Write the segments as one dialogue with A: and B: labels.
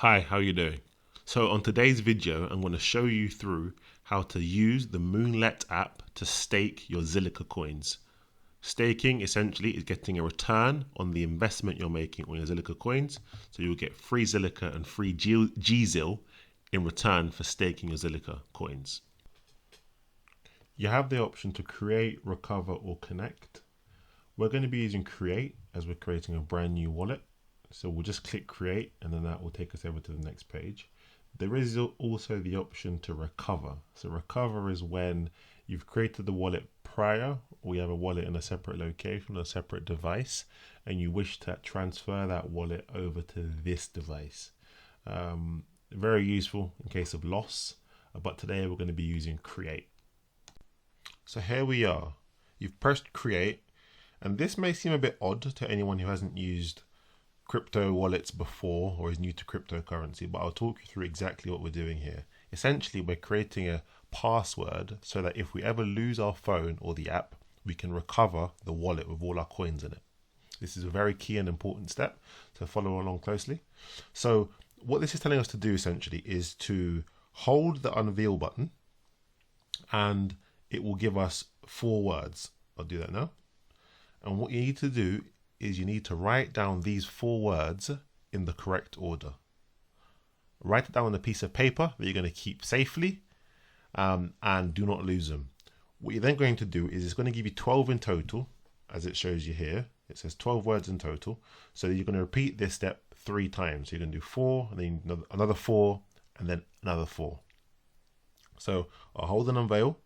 A: Hi, how you doing? So on today's video, I'm going to show you through how to use the Moonlet app to stake your Zilliqa coins. Staking essentially is getting a return on the investment you're making on your Zilliqa coins. So you'll get free Zilliqa and free G Zil in return for staking your Zilliqa coins. You have the option to create, recover, or connect. We're going to be using create as we're creating a brand new wallet. So we'll just click create and then that will take us over to the next page. There is also the option to recover. So recover is when you've created the wallet prior, or you have a wallet in a separate location, a separate device, and you wish to transfer that wallet over to this device. Very useful in case of loss, but today we're going to be using create. So here we are. You've pressed create, and this may seem a bit odd to anyone who hasn't used crypto wallets before or is new to cryptocurrency, but I'll talk you through exactly what we're doing here. Essentially, we're creating a password so that if we ever lose our phone or the app, we can recover the wallet with all our coins in it. This is a very key and important step, so follow along closely. So what this is telling us to do essentially is to hold the unveil button and it will give us 4 words. I'll do that now. And what you need to do is you need to write down these 4 words in the correct order. Write it down on a piece of paper that you're going to keep safely and do not lose them. What you're then going to do is it's going to give you 12 in total, as it shows you here. It says 12 words in total. So you're going to repeat this step 3 times. So you're going to do 4, and then another 4, and then another 4. So I'll hold and unveil,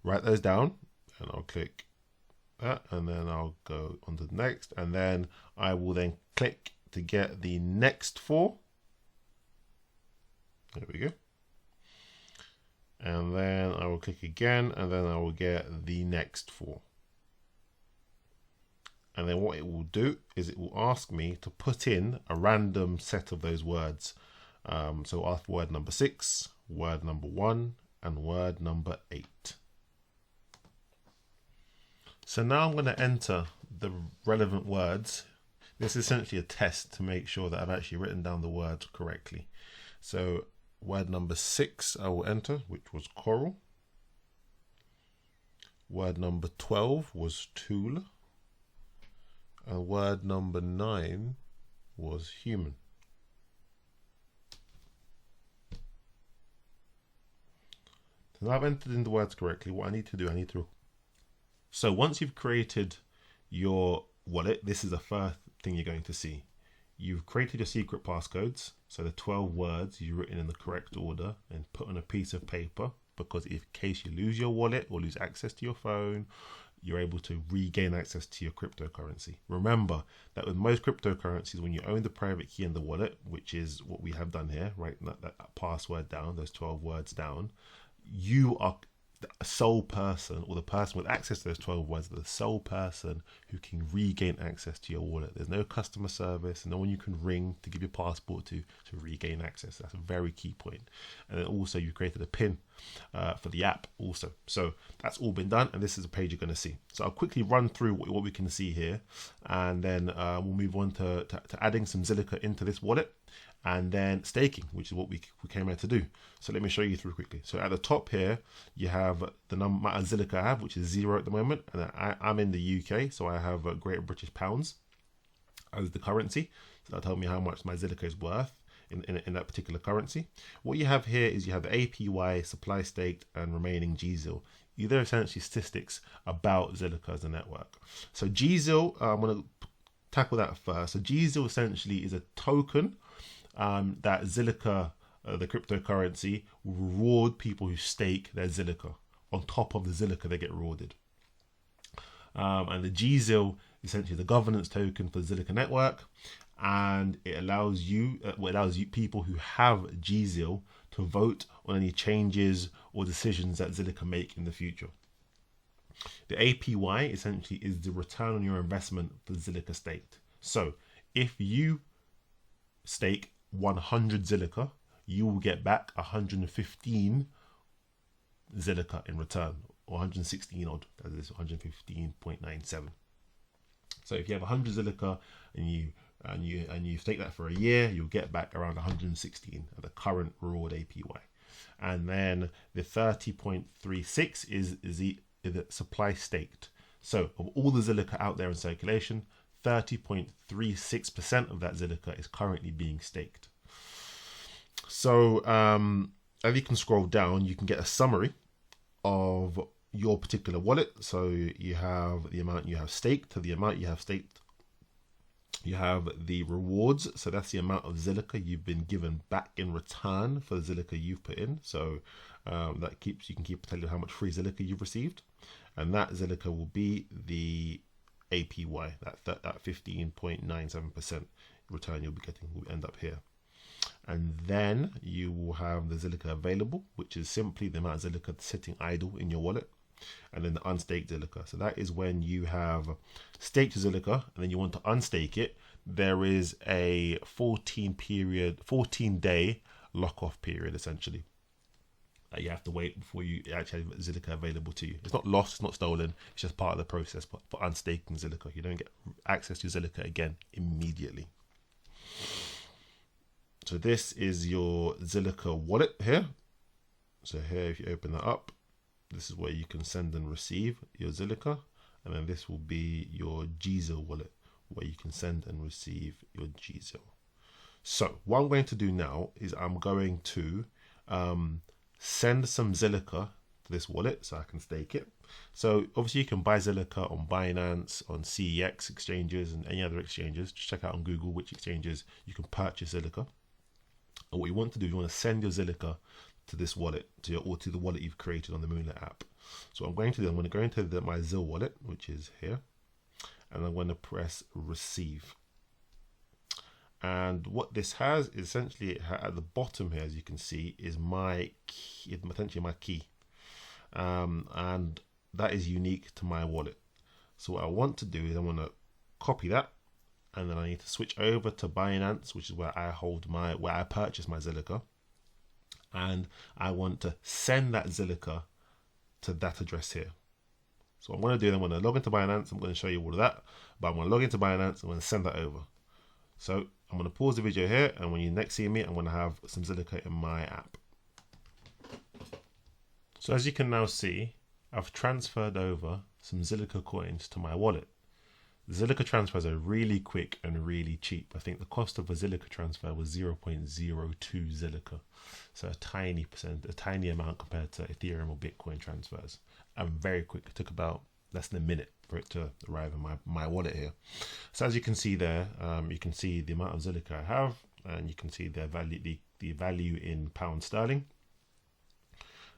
A: write those down, and I'll click that, and then I'll go on to the next, and then I will then click to get the next 4. There we go. And then I will click again, and then I will get the next 4. And then what it will do is it will ask me to put in a random set of those words. So ask word number 6, word number 1, and word number 8. So now I'm going to enter the relevant words. This is essentially a test to make sure that I've actually written down the words correctly. So word number 6 I will enter, which was coral. Word number 12 was tool. And word number 9 was human. So now I've entered in the words correctly. What I need to do, So once you've created your wallet, this is the first thing you're going to see. You've created your secret passcodes. So the 12 words you've written in the correct order and put on a piece of paper, because in case you lose your wallet or lose access to your phone, you're able to regain access to your cryptocurrency. Remember that with most cryptocurrencies, when you own the private key in the wallet, which is what we have done here, right? That password down, those 12 words down, you are the sole person, or the person with access to those 12 words, the sole person who can regain access to your wallet. There's no customer service, no one you can ring to give your passport to regain access. That's a very key point. And then also you created a PIN for the app also. So that's all been done, and this is a page you're going to see. So I'll quickly run through what we can see here, and then we'll move on to adding some Zilliqa into this wallet, and then staking, which is what we came here to do. So let me show you through quickly. So at the top here, you have the amount of Zilliqa I have, which is 0 at the moment. And I'm in the UK, so I have Great British Pounds as the currency. So that'll tell me how much my Zilliqa is worth in that particular currency. What you have here is you have the APY, supply staked, and remaining G Zil. These are essentially statistics about Zilliqa as a network. So G Zil, I'm going to tackle that first. So G Zil essentially is a token that Zilliqa, the cryptocurrency, will reward people who stake their Zilliqa. On top of the Zilliqa, they get rewarded. And the G Zil is essentially the governance token for the Zilliqa network, and it allows you, people who have G Zil to vote on any changes or decisions that Zilliqa make in the future. The APY essentially is the return on your investment for Zilliqa staked. So if you stake 100 Zilliqa, you will get back 115 Zilliqa in return, or 116 odd, that is 115.97. So if you have 100 Zilliqa and you and you stake that for a year, you'll get back around 116 at the current reward APY. And then the 30.36 is the supply staked. So of all the Zilliqa out there in circulation, 30.36% of that Zilliqa is currently being staked. So as you can scroll down, you can get a summary of your particular wallet. So you have the amount you have staked to the amount you have staked. You have the rewards, so that's the amount of Zilliqa you've been given back in return for the Zilliqa you've put in. So that you can keep telling how much free Zilliqa you've received, and that Zilliqa will be the APY, that 15.97% return you'll be getting will end up here. And then you will have the Zilliqa available, which is simply the amount of Zilliqa sitting idle in your wallet. And then the unstaked Zilliqa. So that is when you have staked Zilliqa and then you want to unstake it. There is a 14-day lock-off period, essentially. You have to wait before you actually have Zilliqa available to you. It's not lost, it's not stolen. It's just part of the process. But for unstaking Zilliqa, you don't get access to Zilliqa again immediately. So this is your Zilliqa wallet here. So here, if you open that up, this is where you can send and receive your Zilliqa, and then this will be your G Zil wallet where you can send and receive your G Zil. So what I'm going to do now is I'm going to send some Zilliqa to this wallet so I can stake it. So obviously you can buy Zilliqa on Binance, on CEX exchanges, and any other exchanges. Just check out on Google which exchanges you can purchase Zilliqa. And what you want to do is you want to send your Zilliqa to this wallet, to the wallet you've created on the Moonlet app. So what I'm going to do, I'm going to go into my ZIL wallet, which is here, and I'm going to press receive. And what this has is essentially at the bottom here, as you can see, is my key, potentially my key, and that is unique to my wallet. So what I want to do is I want to copy that, and then I need to switch over to Binance, which is where I purchase my Zilliqa. And I want to send that Zilliqa to that address here. So what I'm going to do, I'm going to log into Binance. I'm going to show you all of that, but I'm going to log into Binance. I'm going to send that over. So I'm going to pause the video here, and when you next see me, I'm going to have some Zilliqa in my app. So as you can now see, I've transferred over some Zilliqa coins to my wallet. Zilliqa transfers are really quick and really cheap. I think the cost of a Zilliqa transfer was 0.02 Zilliqa. So a tiny amount compared to Ethereum or Bitcoin transfers. And very quick. It took about less than a minute for it to arrive in my wallet here. So as you can see there, you can see the amount of Zilliqa I have, and you can see the value in pound sterling.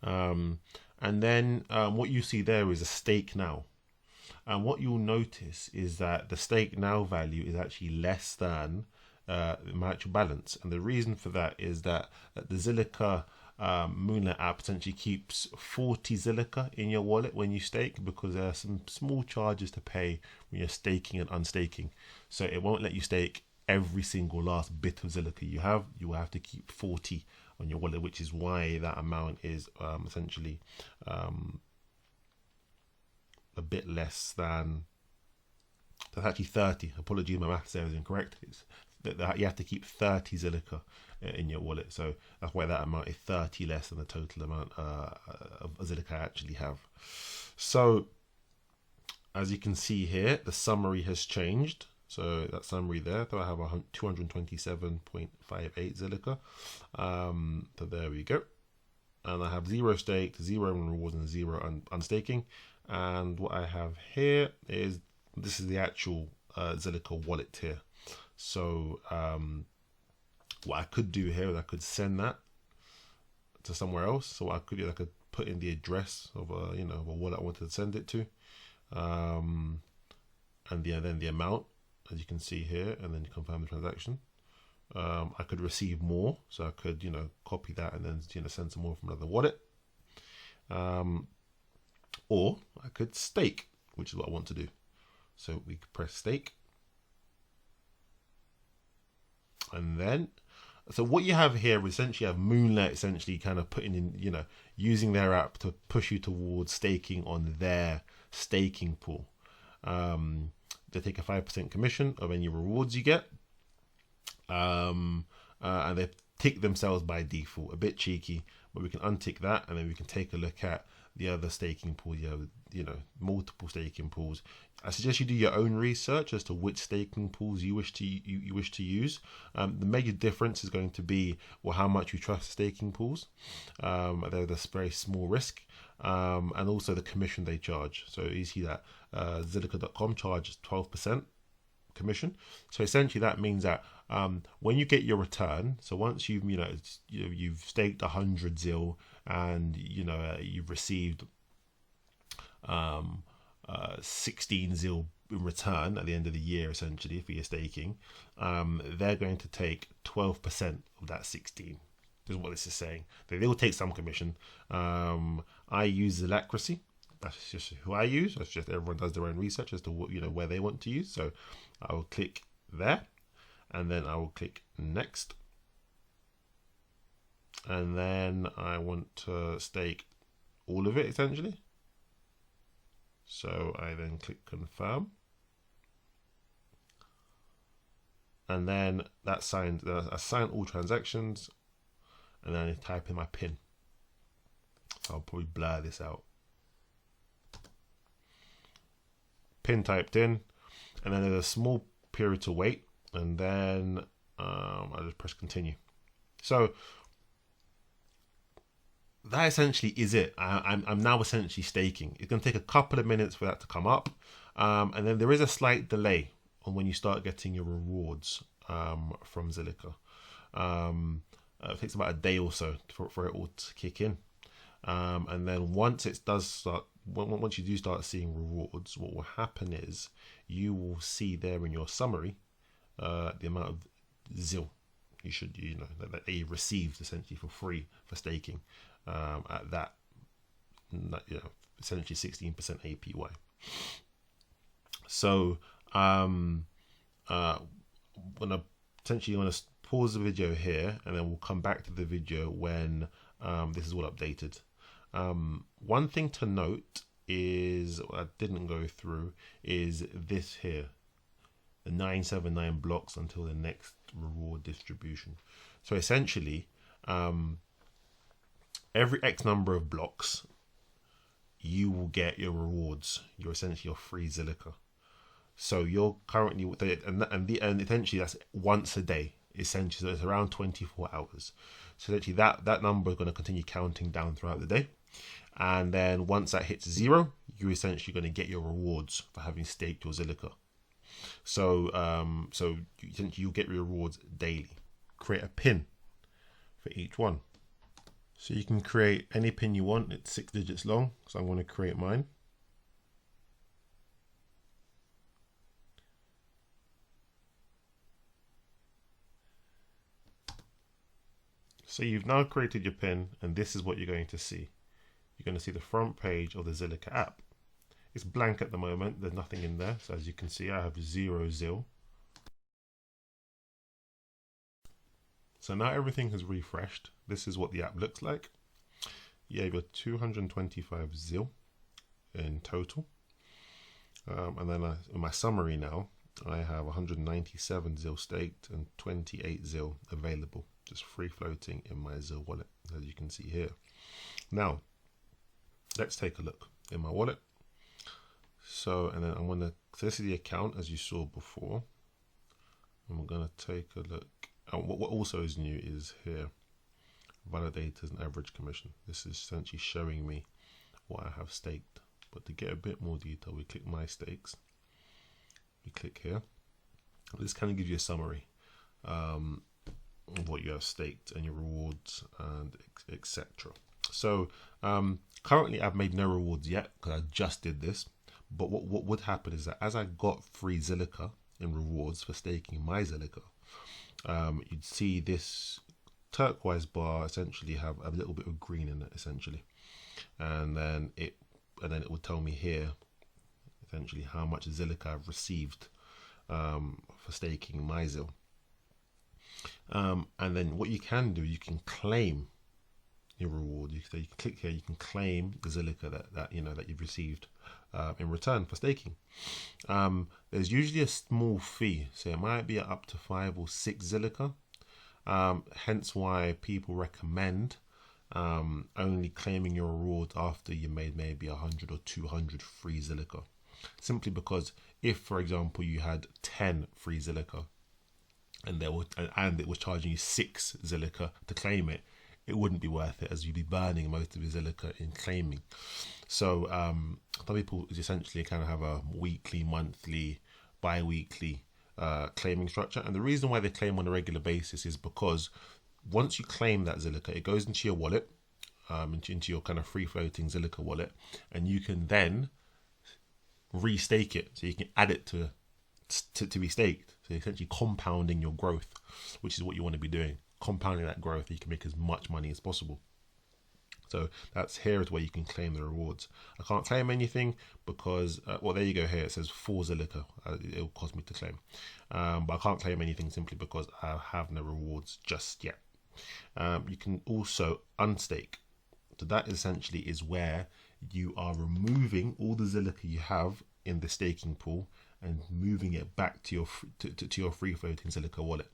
A: And then what you see there is a stake now. And what you'll notice is that the stake now value is actually less than the actual balance. And the reason for that is that the Zilliqa Moonlet app essentially keeps 40 Zilliqa in your wallet when you stake, because there are some small charges to pay when you're staking and unstaking. So it won't let you stake every single last bit of Zilliqa you have. You will have to keep 40 on your wallet, which is why that amount is essentially a bit less than, that's actually 30. Apologies, my maths there is incorrect. It's that you have to keep 30 Zilliqa in your wallet, so that's why that amount is 30 less than the total amount of Zilliqa I actually have. So as you can see here, the summary has changed. So that summary there, so I have 227.58 Zilliqa. So there we go. And I have 0 staked, 0 rewards, and 0 unstaking. And what I have here is, this is the actual Zilliqa wallet here. So what I could do here is I could send that to somewhere else. So what I could do, I could put in the address of a wallet I wanted to send it to, and then the amount, as you can see here, and then confirm the transaction. I could receive more, so I could copy that and then send some more from another wallet. Or I could stake, which is what I want to do. So we could press stake. And then, so what you have here is essentially have Moonlet essentially kind of putting in, using their app to push you towards staking on their staking pool. They take a 5% commission of any rewards you get. and they've ticked themselves by default. A bit cheeky, but we can untick that, and then we can take a look at the other staking pool. You know, multiple staking pools. I suggest you do your own research as to which staking pools you wish to use. The major difference is going to be, well, how much you trust staking pools. They're very small risk, and also the commission they charge. So you see that Zilliqa.com charges 12% commission. So essentially that means that when you get your return, so once you've staked 100 ZIL, and you've received 16 ZIL in return at the end of the year, essentially, for your staking, they're going to take 12% of that 16. Is what this is saying. They will take some commission. I use Zilliqa. That's just who I use. That's just, everyone does their own research as to what, where they want to use. So I will click there, and then I will click next, and then I want to stake all of it, essentially. So I then click confirm, and then that's signed. I sign all transactions, and then I type in my PIN. So I'll probably blur this out. PIN typed in, and then there's a small period to wait, and then I just press continue. So that essentially is it. I'm now essentially staking. It's going to take a couple of minutes for that to come up, and then there is a slight delay on when you start getting your rewards from Zilliqa. It takes about a day or so for it all to kick in, and then once it does start, once you do start seeing rewards, what will happen is you will see there in your summary the amount of ZIL that you received essentially for free for staking at that, essentially 16% APY. So when I essentially want to pause the video here, and then we'll come back to the video when this is all updated. One thing to note is, what I didn't go through, is this here, the 979 blocks until the next reward distribution. So essentially, every X number of blocks, you will get your rewards. You're essentially your free Zilliqa. So you're currently, and essentially that's once a day. Essentially, so it's around 24 hours. So essentially that number is going to continue counting down throughout the day. And then once that hits 0, you're essentially going to get your rewards for having staked your Zilliqa. So essentially you'll get your rewards daily. Create a pin for each one. So you can create any pin you want. It's 6 digits long. So I'm going to create mine. So you've now created your pin, and this is what you're going to see. You're going to see the front page of the Zilliqa app. It's blank at the moment. There's nothing in there. So as you can see, I have 0 ZIL. So now everything has refreshed. This is what the app looks like. You have your 225 ZIL in total. And then in my summary now, I have 197 ZIL staked and 28 ZIL available, just free floating in my ZIL wallet, as you can see here. Now, let's take a look in my wallet. So, and then I'm going to, so this is the account as you saw before. And we're going to take a look. And what also is new is here, validators and average commission. This is essentially showing me what I have staked. But to get a bit more detail, we click my stakes. We click here. This kind of gives you a summary of what you have staked and your rewards and etc. So currently I've made no rewards yet because I just did this. But what would happen is that as I got free Zilliqa in rewards for staking my Zilliqa, you'd see this turquoise bar essentially have a little bit of green in it essentially, and then it would tell me here essentially how much Zilliqa I've received for staking my ZIL. And then what you can do, you can claim your reward. So you can click here, you can claim the Zilliqa that you've received in return for staking. There's usually a small fee, so it might be up to 5 or 6 Zilliqa. Hence why people recommend only claiming your reward after you made maybe 100 or 200 free Zilliqa. Simply because if, for example, you had 10 free Zilliqa and it was charging you 6 Zilliqa to claim it, it wouldn't be worth it, as you'd be burning most of your Zilliqa in claiming. So some people essentially kind of have a weekly, monthly, bi-weekly claiming structure. And the reason why they claim on a regular basis is because once you claim that Zilliqa, it goes into your wallet, into your kind of free floating Zilliqa wallet, and you can then restake it. So you can add it to be staked. So essentially compounding your growth, which is what you want to be doing. Compounding that growth, you can make as much money as possible. So that's here is where you can claim the rewards. I can't claim anything because, well, there you go. Here it says 4 Zilliqa. It'll cost me to claim, but I can't claim anything simply because I have no rewards just yet. You can also unstake. So that essentially is where you are removing all the Zilliqa you have in the staking pool and moving it back to your free floating Zilliqa wallet.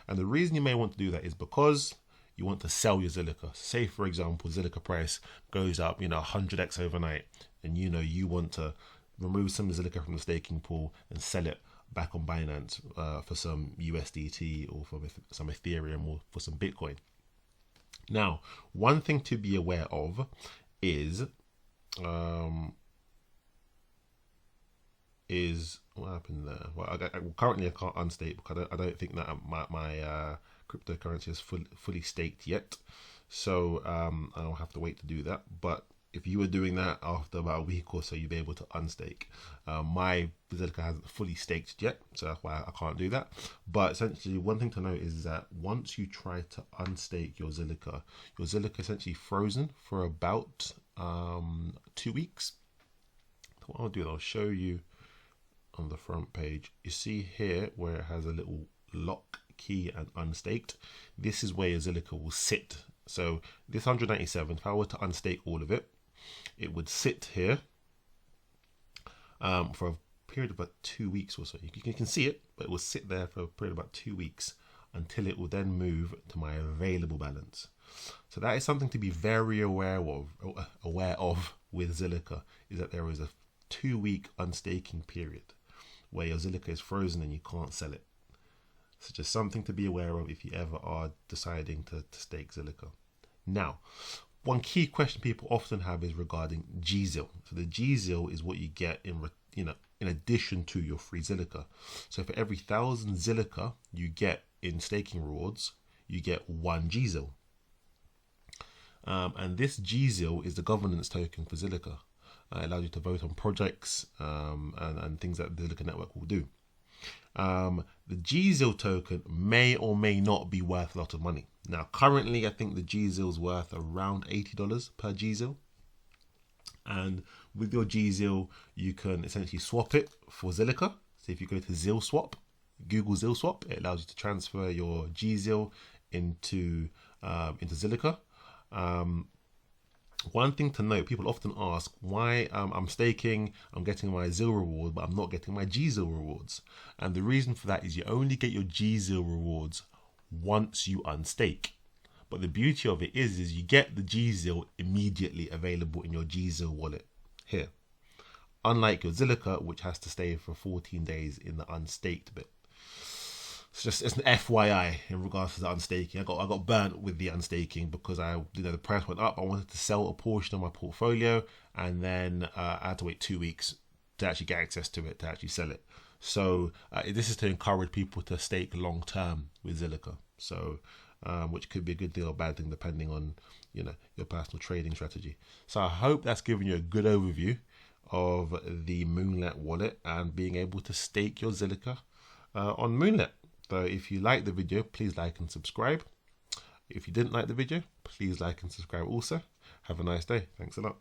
A: And the reason you may want to do that is because you want to sell your Zilliqa. Say, for example, Zilliqa price goes up, 100x overnight, and you want to remove some Zilliqa from the staking pool and sell it back on Binance for some USDT or for some Ethereum or for some Bitcoin. Now, one thing to be aware of is what happened there? Well, currently I can't unstake because I don't think that my cryptocurrency is fully staked yet. So I'll have to wait to do that. But if you were doing that after about a week or so, you'd be able to unstake. My Zilliqa hasn't fully staked yet, so that's why I can't do that. But essentially, one thing to note is that once you try to unstake your Zilliqa essentially frozen for about 2 weeks. So what I'll do is I'll show you on the front page. You see here where it has a little lock key and unstaked. This is where your Zilliqa will sit. So this 197, if I were to unstake all of it, it would sit here for a period of about 2 weeks or so. You can see it, but it will sit there for a period of about 2 weeks until it will then move to my available balance. So that is something to be very aware of with Zilliqa, is that there is a 2-week unstaking period where your Zilliqa is frozen and you can't sell it. So just something to be aware of if you ever are deciding to stake Zilliqa. Now, one key question people often have is regarding G Zil. So the G Zil is what you get in addition to your free Zilliqa. So for every 1,000 Zilliqa you get in staking rewards, you get 1 G Zil. And this G Zil is the governance token for Zilliqa. It allows you to vote on projects and things that the Zilliqa network will do. The G Zil token may or may not be worth a lot of money. Now, currently, I think the G Zil is worth around $80 per G Zil. And with your G Zil, you can essentially swap it for Zilliqa. So if you go to Zil Swap, Google Zil Swap, it allows you to transfer your G Zil into Zilliqa. One thing to note, people often ask why I'm staking, I'm getting my ZIL reward, but I'm not getting my GZIL rewards. And the reason for that is you only get your GZIL rewards once you unstake. But the beauty of it is you get the GZIL immediately available in your GZIL wallet here. Unlike your Zilliqa, which has to stay for 14 days in the unstaked bit. It's an FYI in regards to the unstaking. I got burnt with the unstaking because the price went up. I wanted to sell a portion of my portfolio, and then I had to wait 2 weeks to actually get access to it, to actually sell it. So this is to encourage people to stake long term with Zilliqa. So which could be a good deal or bad thing depending on your personal trading strategy. So I hope that's given you a good overview of the Moonlet wallet and being able to stake your Zilliqa on Moonlet. So if you like the video, please like and subscribe. If you didn't like the video, please like and subscribe also. Have a nice day. Thanks a lot.